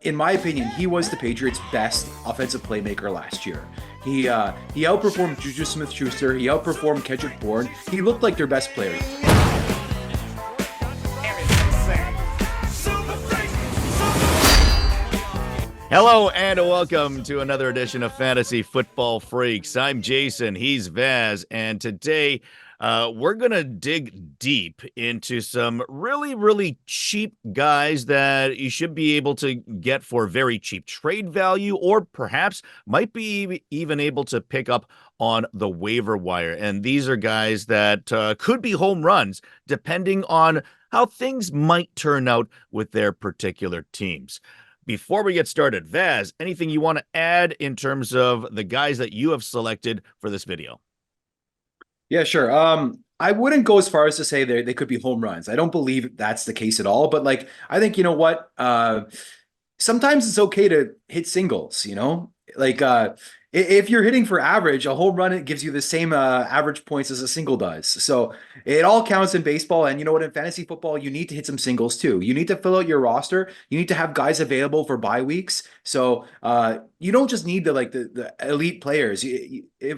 in my opinion, he was the Patriots' best offensive playmaker last year. He outperformed Juju Smith-Schuster. He outperformed Kendrick Bourne. He looked like their best player. Hello and welcome to another edition of Fantasy Football Freaks. I'm Jason, he's Vaz, and today we're going to dig deep into some really cheap guys that you should be able to get for very cheap trade value, or perhaps might be even able to pick up on the waiver wire. And these are guys that could be home runs depending on how things might turn out with their particular teams. Before we get started, Vaz, anything you want to add in terms of the guys that you have selected for this video? Yeah, sure. I wouldn't go as far as to say they could be home runs. I don't believe that's the case at all. But like, I think, you know what? Sometimes it's okay to hit singles, like if you're hitting for average, a home run, it gives you the same average points as a single does. So it all counts in baseball. And you know what? In fantasy football, you need to hit some singles too. You need to fill out your roster. You need to have guys available for bye weeks. So you don't just need the elite players.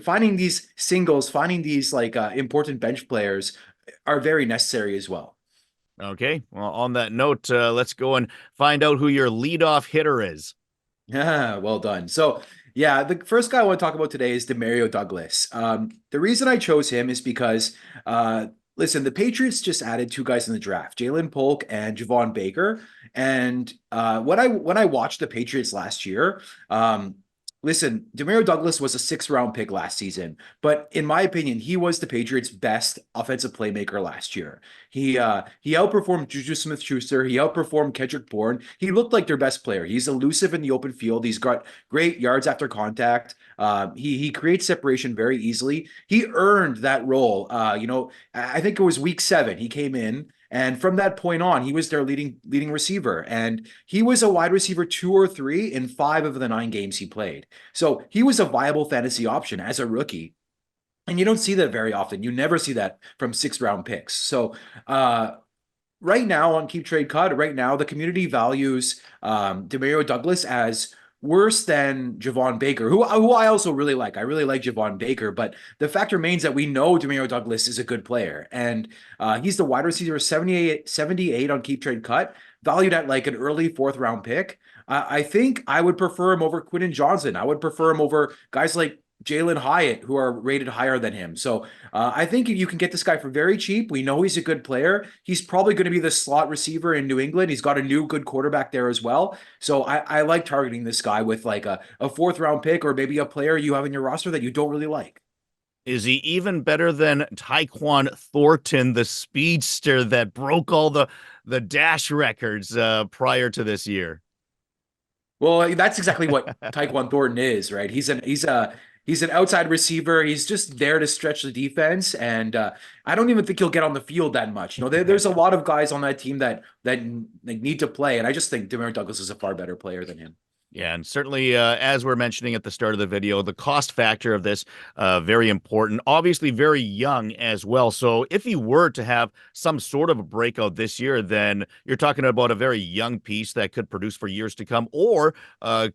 Finding these singles, finding these important bench players are very necessary as well. Okay, well, on that note, let's go and find out who your leadoff hitter is. Yeah, well done. So, yeah, the first guy I want to talk about today is Demario Douglas. The reason I chose him is because, listen, the Patriots just added two guys in the draft, Jalen Polk and Javon Baker. And when I watched the Patriots last year, listen, Demario Douglas was a sixth-round pick last season, but in my opinion, he was the Patriots' best offensive playmaker last year. He outperformed Juju Smith-Schuster. He outperformed Kendrick Bourne. He looked like their best player. He's elusive in the open field. He's got great yards after contact. He creates separation very easily. He earned that role. I think it was week 7. He came in. And from that point on, he was their leading receiver. And he was a wide receiver 2 or 3 in 5 of the 9 games he played. So he was a viable fantasy option as a rookie. And you don't see that very often. You never see that from 6th-round picks. So right now on Keep Trade Cut, right now, the community values Demario Douglas as worse than Javon Baker, who I also really like. I really like Javon Baker, but the fact remains that we know Demario Douglas is a good player. And he's the wide receiver 78 on Keep Trade Cut, valued at like an early 4th-round pick. I think I would prefer him over Quentin Johnson. I would prefer him over guys like Jalen Hyatt, who are rated higher than him. So I think you can get this guy for very cheap. We know he's a good player. He's probably going to be the slot receiver in New England. He's got a new good quarterback there as well. So I like targeting this guy with like a 4th-round pick, or maybe a player you have in your roster that you don't really like. Is he even better than Tyquan Thornton, the speedster that broke all the dash records prior to this year? Well, that's exactly what Tyquan Thornton is, right? He's an outside receiver. He's just there to stretch the defense, and I don't even think he'll get on the field that much. There's a lot of guys on that team that need to play, and I just think Demario Douglas is a far better player than him. Yeah, and certainly, as we're mentioning at the start of the video, the cost factor of this, very important. Obviously, very young as well. So if he were to have some sort of a breakout this year, then you're talking about a very young piece that could produce for years to come, or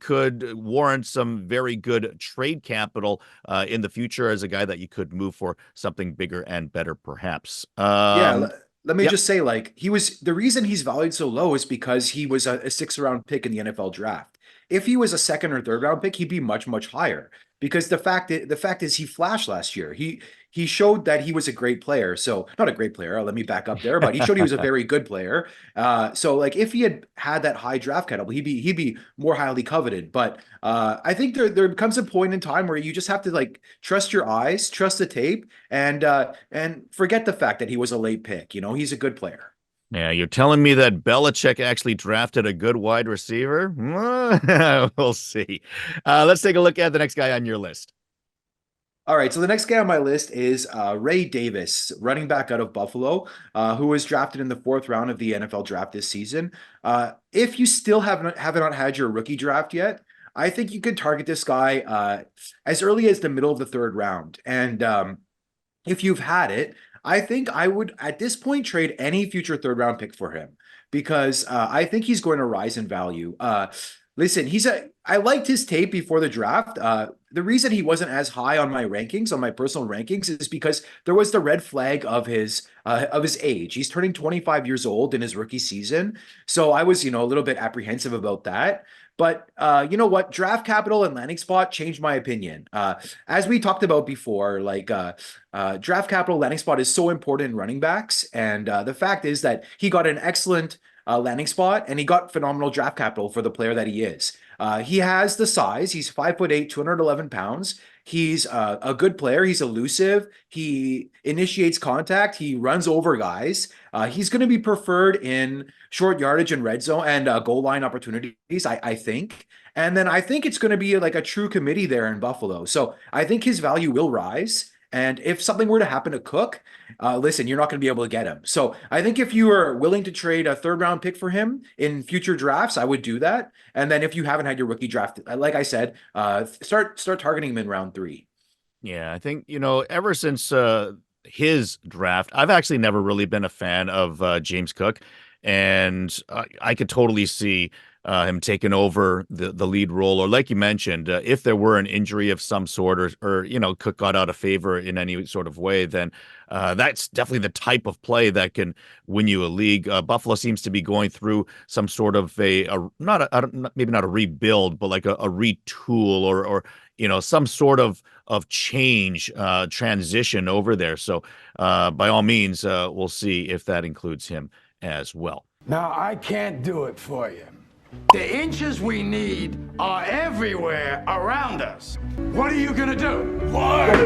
could warrant some very good trade capital in the future as a guy that you could move for something bigger and better, perhaps. Let me just say, the reason he's valued so low is because he was a 6th-round pick in the NFL draft. If he was a 2nd or 3rd-round pick, he'd be much higher, because the fact is he flashed last year. He showed that he was a great player. So not a great player. Let me back up there, but he showed he was a very good player. So like if he had that high draft capital, he'd be more highly coveted. But I think there comes a point in time where you just have to trust your eyes, trust the tape, and forget the fact that he was a late pick. He's a good player. Yeah, you're telling me that Belichick actually drafted a good wide receiver? We'll see. Let's take a look at the next guy on your list. All right, so the next guy on my list is Ray Davis, running back out of Buffalo, who was drafted in the 4th round of the NFL draft this season. If you still haven't had your rookie draft yet, I think you could target this guy as early as the middle of the 3rd round. And if you've had it, I think I would, at this point, trade any future 3rd round pick for him, because I think he's going to rise in value. Listen, I liked his tape before the draft. The reason he wasn't as high on my rankings, on my personal rankings, is because there was the red flag of his age. He's turning 25 years old in his rookie season, so I was, a little bit apprehensive about that. But you know what? Draft capital and landing spot changed my opinion. As we talked about before, draft capital landing spot is so important in running backs, and the fact is that he got an excellent landing spot, and he got phenomenal draft capital for the player that he is. He has the size. He's 5'8", 211 pounds. He's a good player. He's elusive. He initiates contact. He runs over guys. He's going to be preferred in short yardage and red zone and goal line opportunities, I think. And then I think it's going to be like a true committee there in Buffalo. So I think his value will rise. And if something were to happen to Cook, listen, you're not going to be able to get him. So I think if you are willing to trade a third round pick for him in future drafts, I would do that. And then if you haven't had your rookie draft, like I said, start targeting him in round 3. Yeah, I think, ever since his draft, I've actually never really been a fan of James Cook. And I could totally see him taking over the lead role, or like you mentioned, if there were an injury of some sort, or Cook got out of favor in any sort of way, then that's definitely the type of play that can win you a league. Buffalo seems to be going through some sort of maybe not a rebuild, but like a retool, or some sort of change, transition over there. So by all means, we'll see if that includes him as well. Now, I can't do it for you. The inches we need are everywhere around us. What are you gonna do? Like!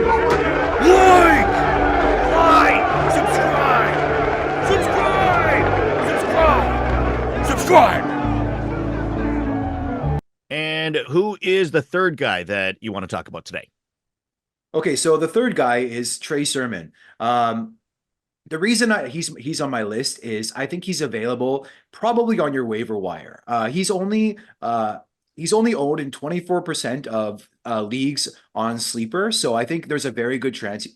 Subscribe! And who is the third guy that you want to talk about today? Okay, so the third guy is Trey Sermon. The reason he's on my list is I think he's available probably on your waiver wire. He's only owned in 24% of leagues on Sleeper, so I think there's a very good chance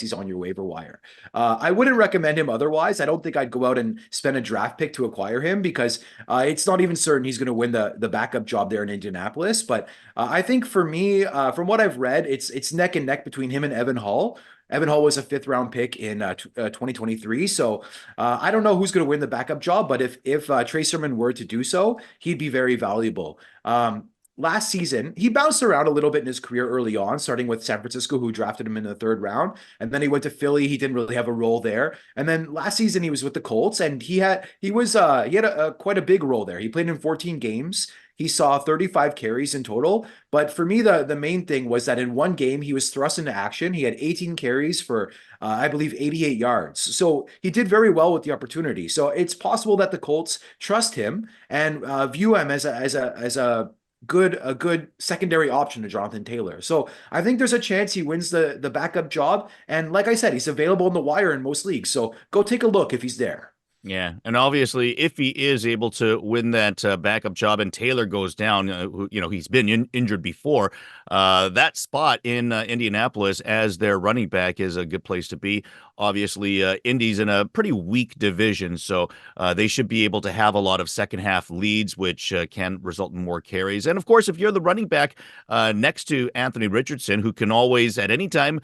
he's on your waiver wire. I wouldn't recommend him otherwise. I don't think I'd go out and spend a draft pick to acquire him, because it's not even certain he's going to win the backup job there in Indianapolis. But I think for me, from what I've read, it's neck and neck between him and Evan Hall. Evan Hall was a 5th-round pick in 2023. So I don't know who's going to win the backup job, but if Trey Sermon were to do so, he'd be very valuable. Last season, he bounced around a little bit in his career early on, starting with San Francisco, who drafted him in the 3rd round. And then he went to Philly. He didn't really have a role there. And then last season, he was with the Colts, and he had quite a big role there. He played in 14 games. He saw 35 carries in total. But for me, the main thing was that in one game, he was thrust into action. He had 18 carries for, I believe, 88 yards. So he did very well with the opportunity. So it's possible that the Colts trust him and view him as a good secondary option to Jonathan Taylor. So I think there's a chance he wins the backup job. And like I said, he's available in the wire in most leagues. So go take a look if he's there. Yeah, and obviously, if he is able to win that backup job and Taylor goes down, he's been injured before, that spot in Indianapolis as their running back is a good place to be. Obviously, Indy's in a pretty weak division, so they should be able to have a lot of second-half leads, which can result in more carries. And, of course, if you're the running back next to Anthony Richardson, who can always, at any time,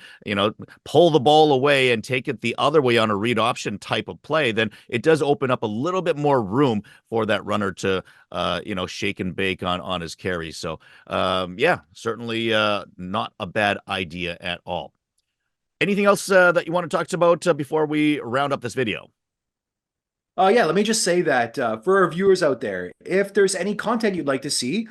pull the ball away and take it the other way on a read option type of play, then it does open up a little bit more room for that runner to, shake and bake on his carries. So, yeah, certainly not a bad idea at all. Anything else that you want to talk about before we round up this video? Yeah, let me just say that for our viewers out there, if there's any content you'd like to see,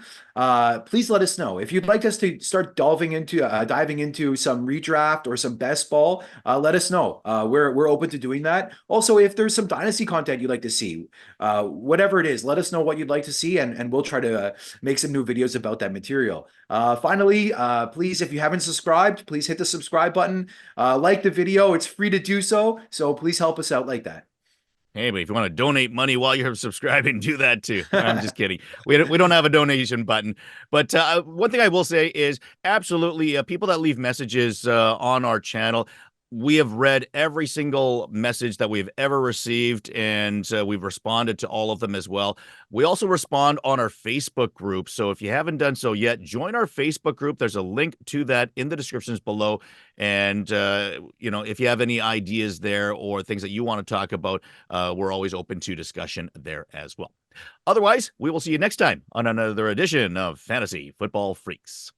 please let us know. If you'd like us to start diving into some redraft or some best ball, let us know. We're open to doing that. Also, if there's some dynasty content you'd like to see, whatever it is, let us know what you'd like to see, and we'll try to make some new videos about that material. Finally, please, if you haven't subscribed, please hit the subscribe button. Like the video. It's free to do so. So please help us out like that. Hey, but if you want to donate money while you're subscribing, do that too. I'm just kidding. We don't have a donation button. But one thing I will say is absolutely people that leave messages on our channel, we have read every single message that we've ever received, and we've responded to all of them as well. We also respond on our Facebook group. So if you haven't done so yet, join our Facebook group. There's a link to that in the descriptions below. And, if you have any ideas there or things that you want to talk about, we're always open to discussion there as well. Otherwise, we will see you next time on another edition of Fantasy Football Freaks.